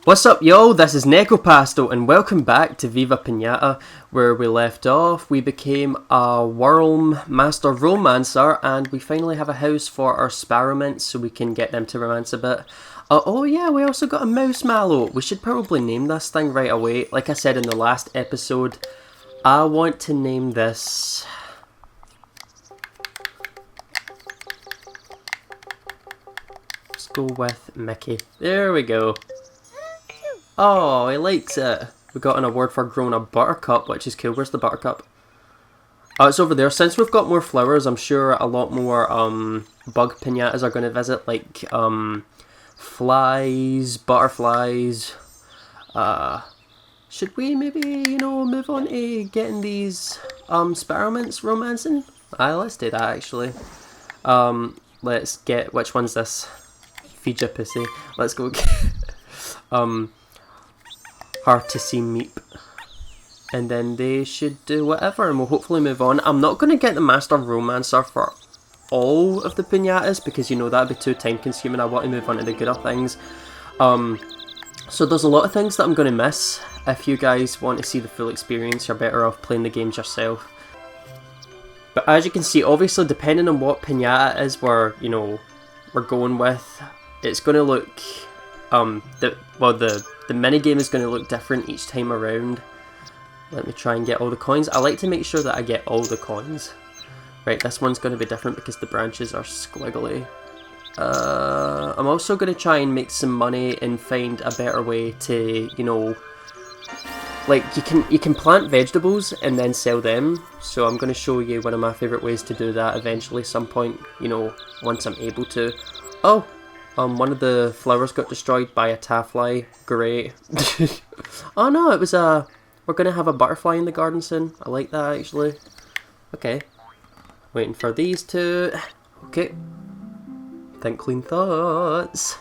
What's up, yo? This is Necopasto, and welcome back to Viva Piñata. Where we left off, we became a worm master romancer, and we finally have a house for our Sparrowmint, so we can get them to romance a bit. Oh yeah, we also got a Mousemallow. We should probably name this thing right away. Like I said in the last episode, I want to name this... Let's go with Mickey. There we go. Oh, he likes it. We got an award for growing a buttercup, which is cool. Where's the buttercup? Oh, it's over there. Since we've got more flowers, I'm sure a lot more bug piñatas are going to visit, like flies, butterflies. Should we maybe, move on to getting these Sparrowmints romancing? Let's do that actually. Let's get, which one's this? Feed your pussy. Let's go get hard to see meep, and then they should do whatever, and we'll hopefully move on. I'm not going to get the master romancer for all of the piñatas because that'd be too time consuming. I want to move on to the gooder things. So there's a lot of things that I'm going to miss. If you guys want to see the full experience, you're better off playing the games yourself. But as you can see, obviously depending on what piñata it is we're going with, it's going to look the minigame is going to look different each time around. Let me try and get all the coins. I like to make sure that I get all the coins. Right, this one's going to be different because the branches are squiggly. I'm also going to try and make some money and find a better way to, like you can plant vegetables and then sell them. So I'm going to show you one of my favourite ways to do that eventually some point, once I'm able to. Oh! One of the flowers got destroyed by a taffly. Great. Oh no, it was we're gonna have a butterfly in the garden soon. I like that actually. Okay. Waiting for these two. Okay. Think clean thoughts.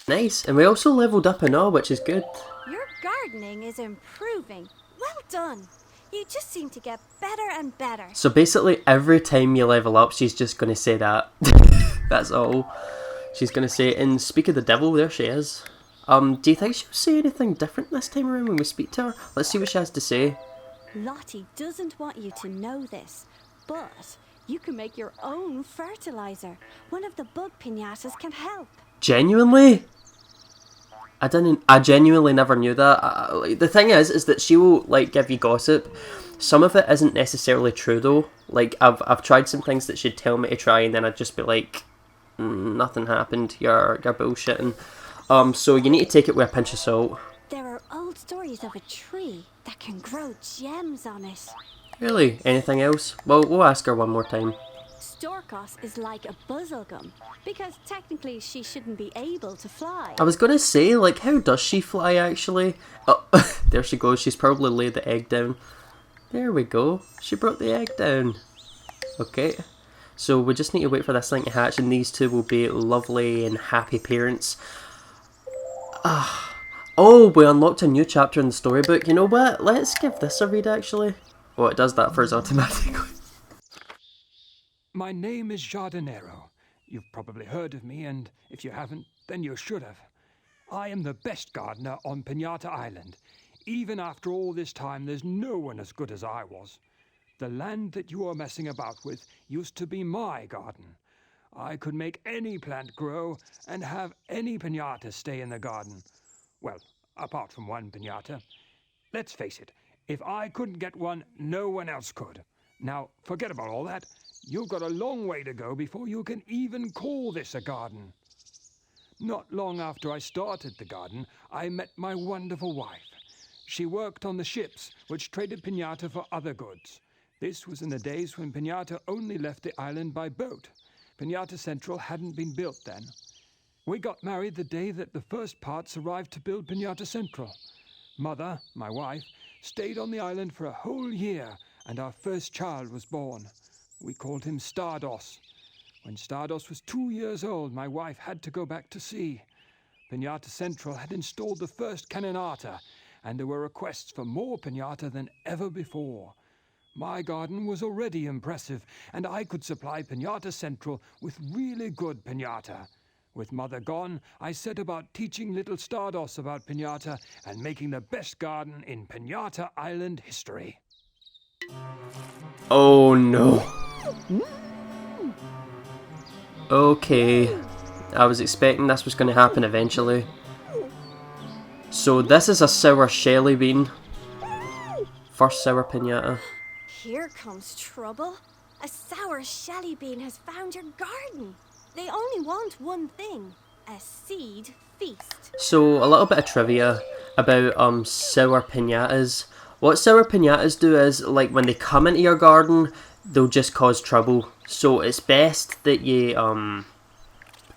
Nice, and we also leveled up and all, which is good. Your gardening is improving. Well done. You just seem to get better and better. So basically every time you level up, she's just going to say that. That's all. She's going to say it. And speak of the devil, there she is. Do you think she'll say anything different this time around when we speak to her? Let's see what she has to say. Lottie doesn't want you to know this, but you can make your own fertilizer. One of the bug piñatas can help. Genuinely? I genuinely never knew that. The thing is that she will give you gossip. Some of it isn't necessarily true though. Like I've tried some things that she'd tell me to try, and then I'd just be like, nothing happened. You're bullshitting. So you need to take it with a pinch of salt. There are old stories of a tree that can grow gems on it. Really? Anything else? Well, we'll ask her one more time. Storkos is like a buzzlegum, because technically she shouldn't be able to fly. I was going to say, how does she fly actually? Oh, there she goes. She's probably laid the egg down. There we go. She brought the egg down. Okay. So we just need to wait for this thing to hatch, and these two will be lovely and happy parents. Oh, we unlocked a new chapter in the storybook. You know what? Let's give this a read actually. Oh, it does that for us automatically. My name is Jardinero. You've probably heard of me, and if you haven't, then you should have. I am the best gardener on Piñata Island. Even after all this time, there's no one as good as I was. The land that you are messing about with used to be my garden. I could make any plant grow and have any piñata stay in the garden. Well, apart from one piñata. Let's face it, if I couldn't get one, no one else could. Now, forget about all that. You've got a long way to go before you can even call this a garden. Not long after I started the garden, I met my wonderful wife. She worked on the ships which traded piñata for other goods. This was in the days when piñata only left the island by boat. Piñata Central hadn't been built then. We got married the day that the first parts arrived to build Piñata Central. Mother, my wife, stayed on the island for a whole year, and our first child was born. We called him Stardust. When Stardust was 2 years old, my wife had to go back to sea. Piñata Central had installed the first canonata, and there were requests for more piñata than ever before. My garden was already impressive, and I could supply Piñata Central with really good piñata. With Mother gone, I set about teaching little Stardust about piñata and making the best garden in Piñata Island history. Oh no. Okay. I was expecting this was going to happen eventually. So this is a sour shelly bean. First sour piñata. Here comes trouble. A sour shelly bean has found your garden. They only want one thing, a seed feast. So a little bit of trivia about sour piñatas. What sour piñatas do is, like, when they come into your garden, they'll just cause trouble. So it's best that you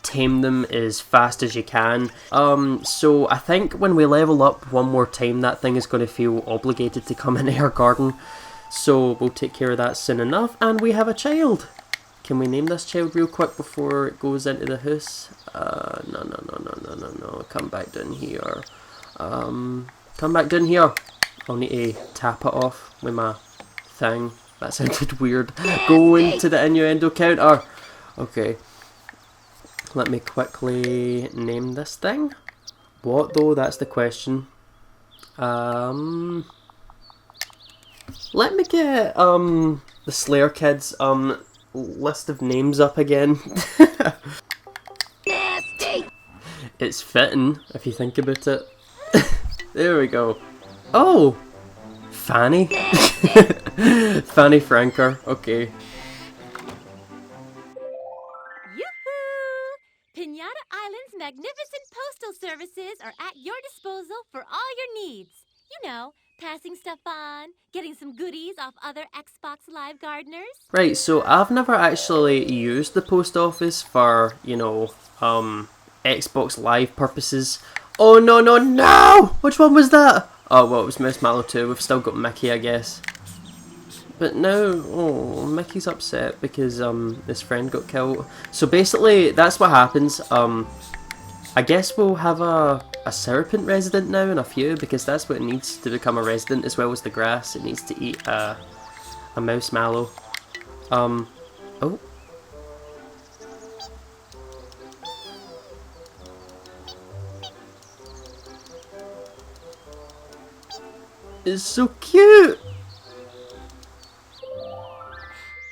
tame them as fast as you can. So I think when we level up one more time, that thing is going to feel obligated to come into our garden. So we'll take care of that soon enough, and we have a child. Can we name this child real quick before it goes into the house? No. Come back down here. Come back down here. I'll need to tap it off with my thing. That sounded weird. Go into the innuendo counter. Okay. Let me quickly name this thing. What though? That's the question. Let me get the Slayer Kids list of names up again. Nasty! It's fitting if you think about it. There we go. Oh! Fanny? Fanny Franker, okay. Yoo-hoo! Piñata Island's magnificent postal services are at your disposal for all your needs. You know, passing stuff on, getting some goodies off other Xbox Live gardeners. Right, so I've never actually used the post office for, you know, Xbox Live purposes. Oh no! Which one was that? Oh, well, it was Mousemallow too. We've still got Mickey, I guess. But now, oh, Mickey's upset because his friend got killed. So basically, that's what happens. I guess we'll have a Sparrowmint resident now in a few, because that's what it needs to become a resident, as well as the grass. It needs to eat a Mousemallow. Oh. It's so cute!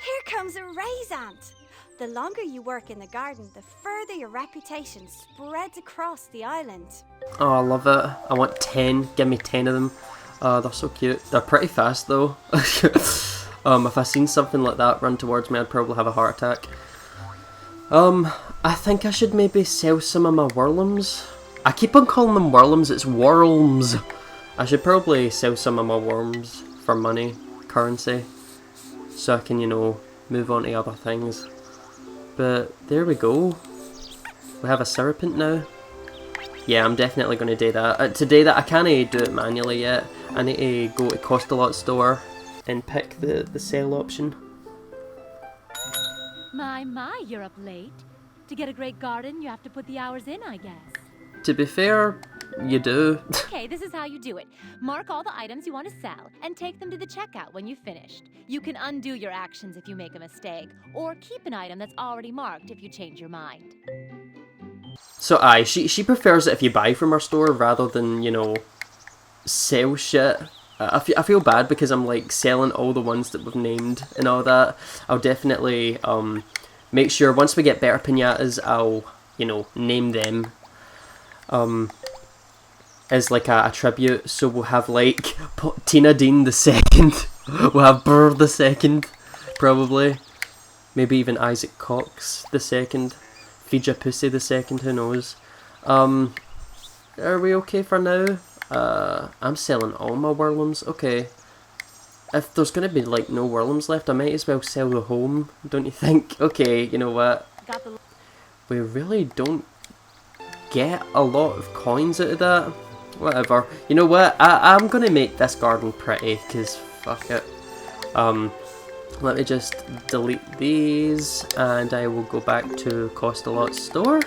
Here comes a raise ant. The longer you work in the garden, the further your reputation spreads across the island. Oh, I love it. I want 10. Give me 10 of them. They're so cute. They're pretty fast though. If I seen something like that run towards me, I'd probably have a heart attack. I think I should maybe sell some of my worlums. I keep on calling them worlums, it's worms. I should probably sell some of my worms for money, currency, so I can, you know, move on to other things. But there we go. We have a Sparrowmint now. Yeah, I'm definitely going to do that. To do that, I can't do it manually yet. I need to go to Cost a Lot store and pick the sell option. My, you're up late. To get a great garden, you have to put the hours in, I guess. To be fair, you do. Okay, this is how you do it. Mark all the items you want to sell and take them to the checkout when you've finished. You can undo your actions if you make a mistake, or keep an item that's already marked if you change your mind. So aye, she prefers it if you buy from her store rather than, you know, sell shit. I feel bad because I'm like selling all the ones that we've named and all that. I'll definitely make sure once we get better piñatas, I'll, you know, name them as like a tribute. So we'll have like Tina Dean the second. We'll have Burr the second, probably. Maybe even Isaac Cox the second. Fija Pussy the second, who knows. Are we okay for now? I'm selling all my worlums. Okay. If there's gonna be like no worlums left, I might as well sell the home, don't you think? Okay, you know what? We really don't get a lot of coins out of that. Whatever. You know what? I'm gonna make this garden pretty, because fuck it. Let me just delete these and I will go back to Cost a Lot store.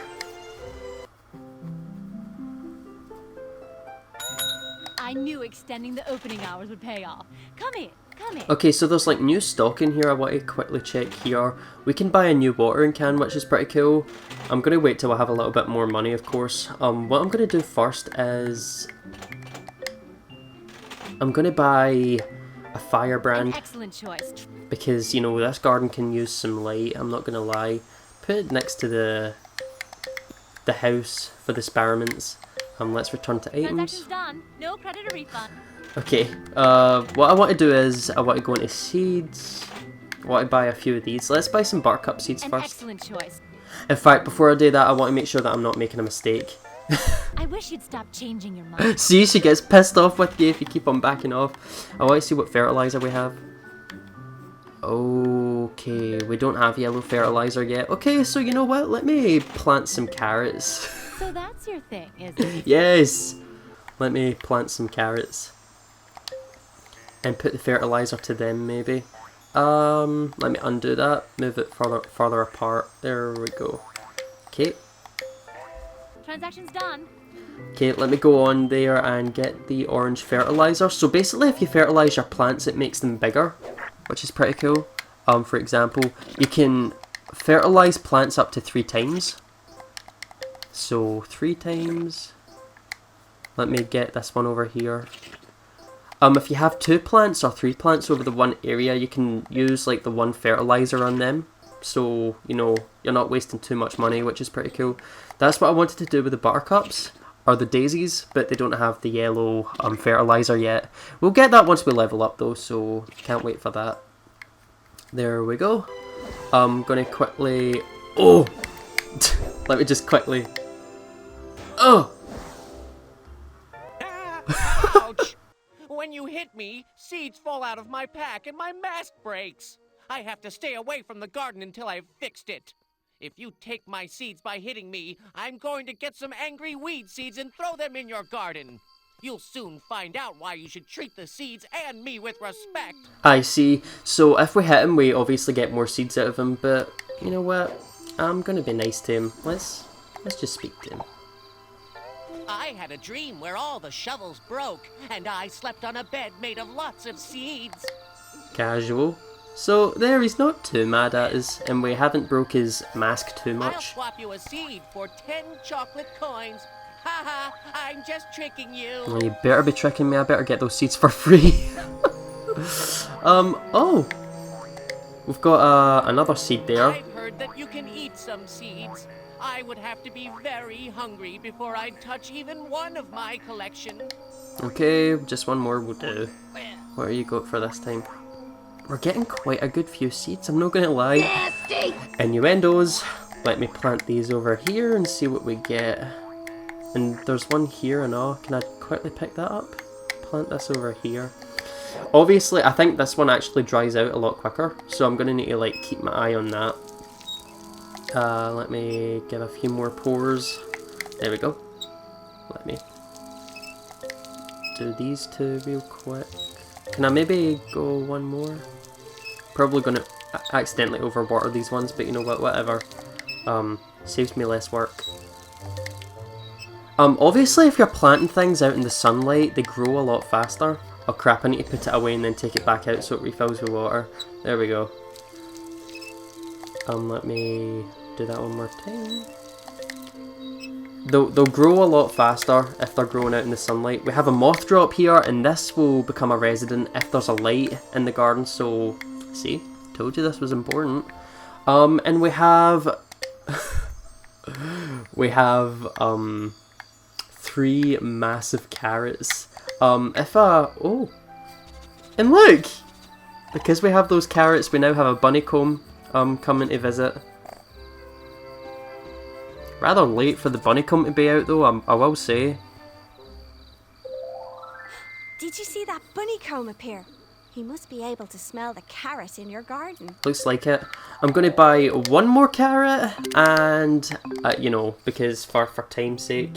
I knew extending the opening hours would pay off. Come in, come in. Okay, so there's like new stock in here I want to quickly check here. We can buy a new watering can, which is pretty cool. I'm going to wait till I have a little bit more money, of course. What I'm going to do first is I'm going to buy a firebrand. An excellent choice. Because, you know, this garden can use some light, I'm not going to lie. Put it next to the house for the Sparrowmints. Let's return to items. Transaction's done. No credit or refund. Okay, what I want to do is, I want to go into seeds. I want to buy a few of these. Let's buy some buttercup seeds An first. excellent choice. In fact, before I do that, I want to make sure that I'm not making a mistake. I wish you'd stop changing your mind. See, she gets pissed off with you if you keep on backing off. I want to see what fertilizer we have. Okay, we don't have yellow fertilizer yet. Okay, so you know what? Let me plant some carrots. So that's your thing, is it? Yes! Let me plant some carrots. And put the fertilizer to them, maybe. Let me undo that. Move it further apart. There we go. Okay. Transaction's done. Okay, let me go on there and get the orange fertilizer. So basically, if you fertilize your plants, it makes them bigger, which is pretty cool. For example, you can fertilize plants up to 3 times. So 3 times. Let me get this one over here. If you have 2 plants or 3 plants over the one area, you can use like the 1 fertilizer on them. So, you know, you're not wasting too much money, which is pretty cool. That's what I wanted to do with the buttercups, or the daisies, but they don't have the yellow fertilizer yet. We'll get that once we level up though, so can't wait for that. There we go. I'm gonna quickly... Oh! Let me just quickly... Oh! Ouch! When you hit me, seeds fall out of my pack and my mask breaks. I have to stay away from the garden until I've fixed it. If you take my seeds by hitting me, I'm going to get some angry weed seeds and throw them in your garden. You'll soon find out why you should treat the seeds and me with respect. I see. So if we hit him, we obviously get more seeds out of him, but you know what? I'm gonna be nice to him. Let's just speak to him. I had a dream where all the shovels broke, and I slept on a bed made of lots of seeds. Casual. So there, he's not too mad at us, and we haven't broke his mask too I'll much. swap you a seed for 10 chocolate coins. Haha, I'm just tricking you. Well, you better be tricking me. I better get those seeds for free. Oh, we've got another seed there. I've heard that you can eat some seeds. I would have to be very hungry before I'd touch even one of my collection. Okay, just one more will do. What are you got for this time? We're getting quite a good few seeds, I'm not gonna lie. Nasty! Innuendos. Let me plant these over here and see what we get. And there's one here and all. Can I quickly pick that up? Plant this over here. Obviously, I think this one actually dries out a lot quicker, so I'm gonna need to like keep my eye on that. Let me give a few more pours. There we go. Let me do these 2 real quick. Can I maybe go one more? Probably gonna accidentally overwater these ones, but you know what, whatever. Saves me less work. Obviously if you're planting things out in the sunlight, they grow a lot faster. Oh crap, I need to put it away and then take it back out so it refills with water. There we go. Let me do that one more time. They'll grow a lot faster if they're growing out in the sunlight. We have a moth drop here, and this will become a resident if there's a light in the garden, so... See? Told you this was important. And we have... we have, 3 massive carrots. Oh! And look! Because we have those carrots, we now have a Bunnycomb, coming to visit. Rather late for the Bunnycomb to be out though, I will say. Did you see that Bunnycomb appear? He must be able to smell the carrot in your garden. Looks like it. I'm going to buy 1 more carrot and, you know, because for time's sake.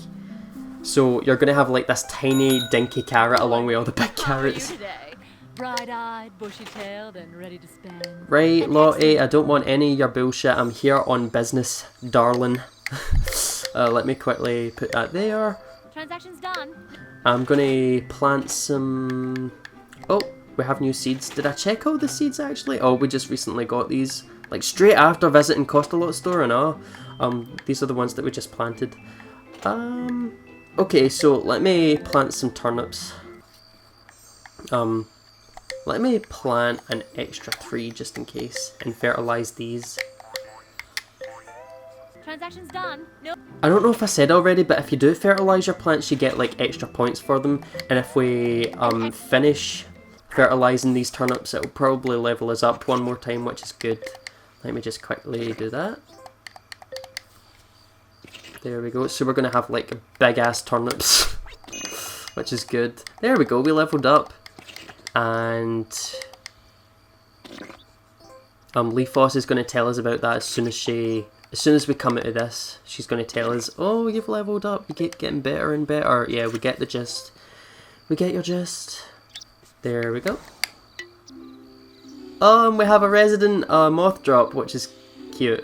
So you're going to have like this tiny dinky carrot along with all the big carrots. How are you today? bright-eyed, bushy-tailed, and ready to spend. Right, Lottie, I don't want any of your bullshit. I'm here on business, darling. Let me quickly put that there. Transaction's done. I'm gonna plant some... Oh, we have new seeds. Did I check all the seeds actually? Oh, we just recently got these. Like straight after visiting Costa-Lot store and all. These are the ones that we just planted. Okay, so let me plant some turnips. Let me plant an extra 3 just in case and fertilize these. Transaction's done. No. I don't know if I said already, but if you do fertilize your plants, you get like extra points for them. And if we finish fertilizing these turnips, it'll probably level us up one more time, which is good. Let me just quickly do that. There we go. So we're gonna have like big ass turnips, which is good. There we go. We leveled up, and Leafos is gonna tell us about that as soon as we come out of this. She's gonna tell us, "Oh, you've leveled up. You keep getting better and better." Yeah, we get the gist. We get your gist. There we go. We have a resident moth drop, which is cute.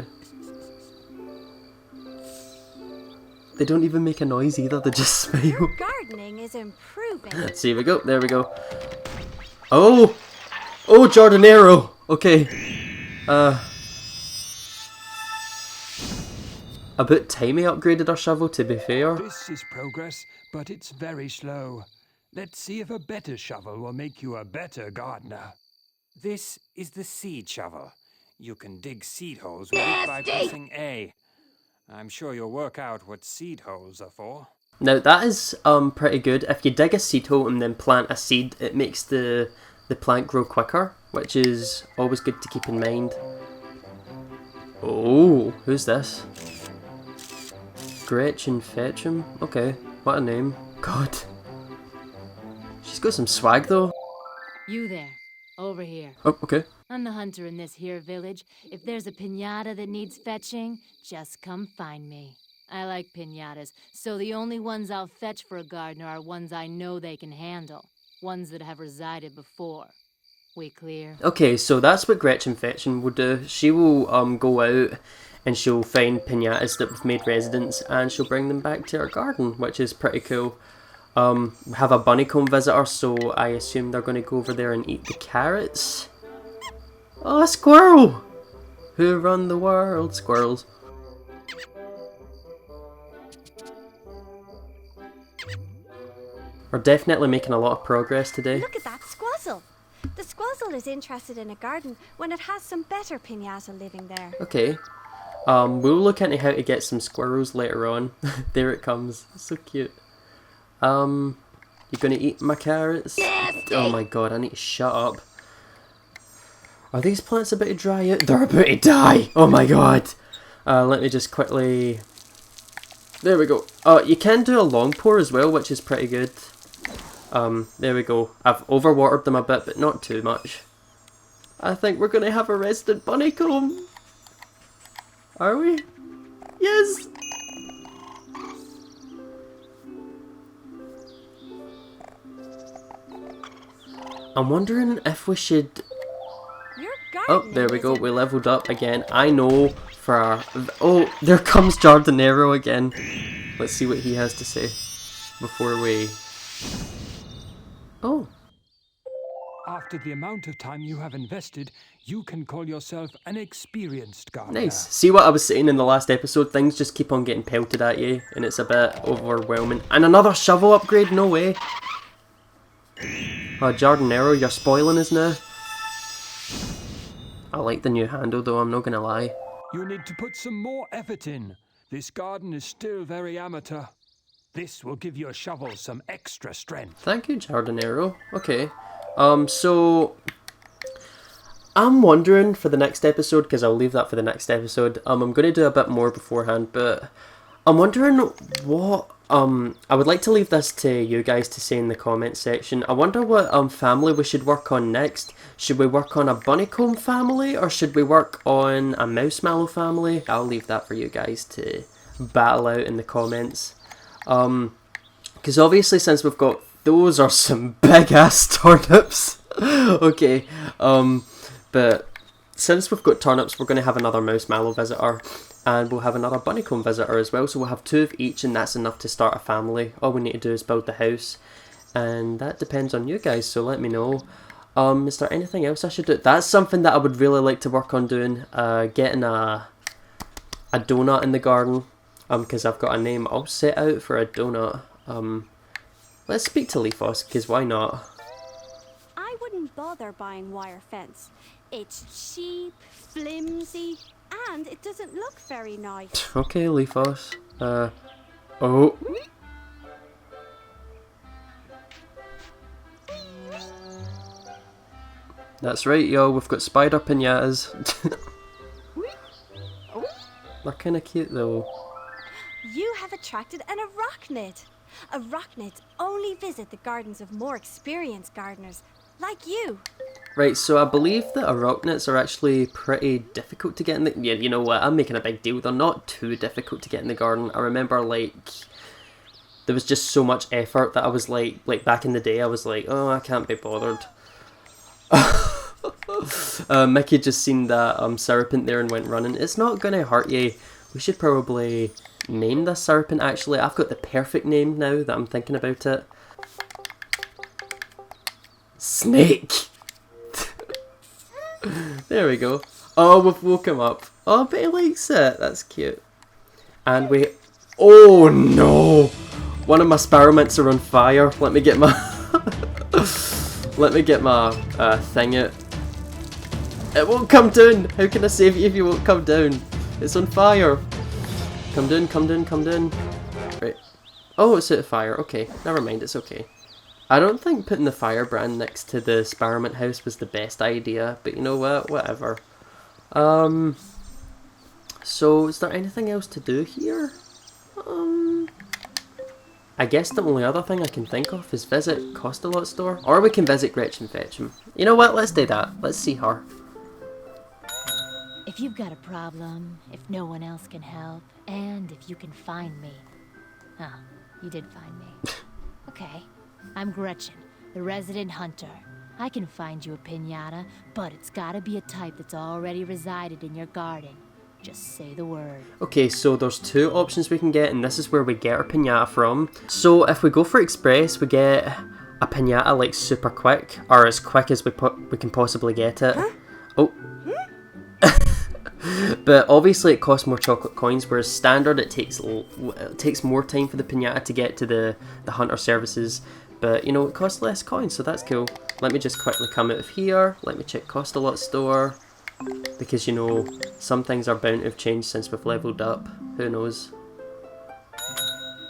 They don't even make a noise either, they just smile. Your gardening is improving. So here we go, there we go. Oh! Oh, Jardinero! Okay. About time we upgraded our shovel, to be fair. This is progress, but it's very slow. Let's see if a better shovel will make you a better gardener. This is the seed shovel. You can dig seed holes with it by pressing A. I'm sure you'll work out what seed holes are for. Now that is pretty good. If you dig a seed hole and then plant a seed, it makes the plant grow quicker, which is always good to keep in mind. Oh, who's this? Gretchen Fetchum? Okay, what a name. God. She's got some swag though. You there. Over here. Oh, okay. I'm the hunter in this here village. If there's a piñata that needs fetching, just come find me. I like piñatas, so the only ones I'll fetch for a gardener are ones I know they can handle. Ones that have resided before. We clear? Okay, so that's what Gretchen Fetching will do. She will go out and she'll find piñatas that we've made residents and she'll bring them back to our garden, which is pretty cool. We have a Bunnycomb visitor, so I assume they're going to go over there and eat the carrots. Oh, a squirrel! Who run the world? Squirrels. We're definitely making a lot of progress today. Look at that squazzle. The squazzle is interested in a garden when it has some better piñata living there. Okay. We'll look into how to get some squirrels later on. There it comes. It's so cute. You're gonna eat my carrots? Oh my god, I need to shut up. Are these plants about to dry out? They're about to die! Oh my god! Let me just quickly... There we go. You can do a long pour as well, which is pretty good. There we go. I've overwatered them a bit, but not too much. I think we're gonna have a resident Bunnycomb! Are we? Yes! I'm wondering if we should... Oh, there we go, we leveled up again. I know for our... Oh, there comes Jardinero again. Let's see what he has to say before we... Oh. After the amount of time you have invested, you can call yourself an experienced gardener. Nice. See what I was saying in the last episode? Things just keep on getting pelted at you, and it's a bit overwhelming. And another shovel upgrade? No way. Oh, Jardinero, you're spoiling us now. I like the new handle though, I'm not gonna lie. You need to put some more effort in. This garden is still very amateur. This will give your shovel some extra strength. Thank you, Jardinero. Okay. So... I'm wondering for the next episode, because I'll leave that for the next episode, I'm going to do a bit more beforehand, but I'm wondering what... I would like to leave this to you guys to say in the comments section. I wonder what family we should work on next. Should we work on a Bunnycomb family, or should we work on a Mousemallow family? I'll leave that for you guys to battle out in the comments. Because obviously since we've got... Those are some big ass turnips. Okay, but since we've got turnips, we're going to have another Mousemallow visitor, and we'll have another Bunnycomb visitor as well, so we'll have 2 of each, and that's enough to start a family. All we need to do is build the house, and that depends on you guys, so let me know. Is there anything else I should do? That's something that I would really like to work on doing, getting a donut in the garden, because I've got a name all set out for a donut. Let's speak to Leafos, because why not? I wouldn't bother buying wire fence. It's cheap, flimsy, and it doesn't look very nice. Okay, Leafos. Oh. That's right, yo, we've got spider piñatas. They're kinda cute though. You have attracted an arachnid. Arachnids only visit the gardens of more experienced gardeners, like you. Right, so I believe that arachnids are actually pretty difficult to get in the... Yeah, you know what, I'm making a big deal. They're not too difficult to get in the garden. I remember, like, there was just so much effort that I was like back in the day, I was like, oh, I can't be bothered. Mickey just seen that Sparrowmint there and went running. It's not gonna hurt you. We should probably name this Sparrowmint actually. I've got the perfect name now that I'm thinking about it. Snake! There we go. Oh, we've woke him up. Oh, but he likes it. That's cute. And we... Oh no! One of my Sparrowmints are on fire. Let me get my... Let me get my thing out. It won't come down! How can I save you if you won't come down? It's on fire! Come down, come down, come down. Right. Oh, it's out of fire. Okay, never mind, it's okay. I don't think putting the firebrand next to the Sparrowmint house was the best idea, but you know what? Whatever. So, is there anything else to do here? I guess the only other thing I can think of is visit Cost-a-Lot store, or we can visit Gretchen Fetch'em. You know what? Let's do that. Let's see her. If you've got a problem, if no one else can help, and if you can find me. Oh, you did find me. Okay. I'm Gretchen, the resident hunter. I can find you a piñata, but it's gotta be a type that's already resided in your garden. Just say the word. Okay, so there's 2 options we can get, and this is where we get our piñata from. So if we go for Express, we get a piñata like super quick, or as quick as we can possibly get it. Huh? Oh. But obviously it costs more chocolate coins, whereas standard it takes more time for the piñata to get to the hunter services. But you know, it costs less coins, so that's cool. Let me just quickly come out of here. Let me check Cost-a-Lot store. Because, you know, some things are bound to have changed since we've leveled up. Who knows?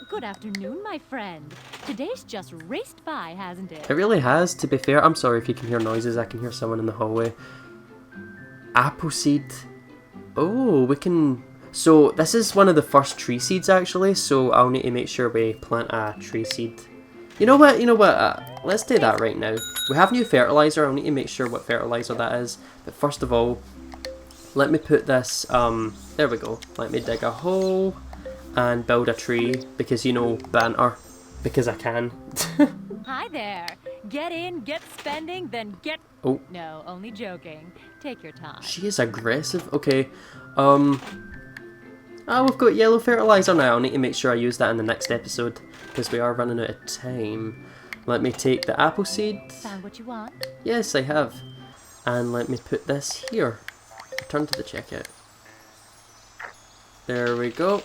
Good afternoon, my friend. Today's just raced by, hasn't it? It really has, to be fair. I'm sorry if you can hear noises. I can hear someone in the hallway. Apple seed. Oh, we can... So, this is one of the first tree seeds, actually. So, I'll need to make sure we plant a tree seed. You know what? Let's do that right now. We have new fertilizer. I'll need to make sure what fertilizer that is. But first of all, let me put this, there we go. Let me dig a hole and build a tree because, you know, banter. Because I can. Hi there. Get in, get spending, then get... Oh. No, only joking. Take your time. She is aggressive. Okay. Oh, we've got yellow fertilizer now. I'll need to make sure I use that in the next episode because we are running out of time. Let me take the apple seed. Found what you want? Yes, I have. And let me put this here. Return to the checkout. There we go.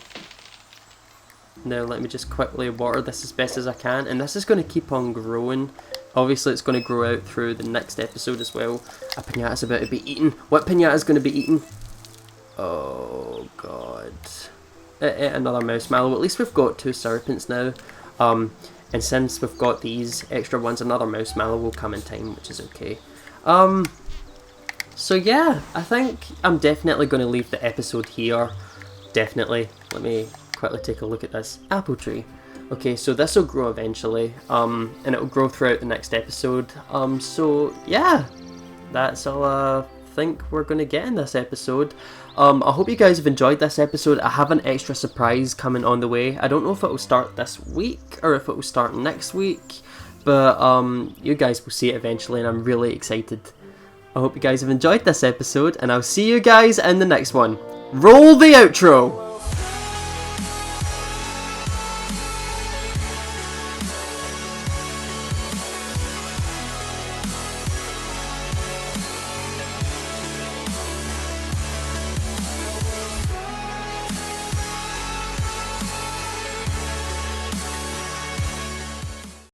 Now let me just quickly water this as best as I can. And this is going to keep on growing. Obviously it's going to grow out through the next episode as well. A piñata's about to be eaten. What piñata is going to be eaten? Oh god. Another Mousemallow. At least we've got 2 Sparrowmints now. And since we've got these extra ones, another Mousemallow will come in time, which is okay. So yeah, I think I'm definitely going to leave the episode here. Definitely. Let me quickly take a look at this apple tree. Okay, so this will grow eventually, and it will grow throughout the next episode. So yeah, that's all I think we're going to get in this episode. I hope you guys have enjoyed this episode. I have an extra surprise coming on the way. I don't know if it will start this week or if it will start next week, But you guys will see it eventually, and I'm really excited. I hope you guys have enjoyed this episode, and I'll see you guys in the next one. Roll the outro!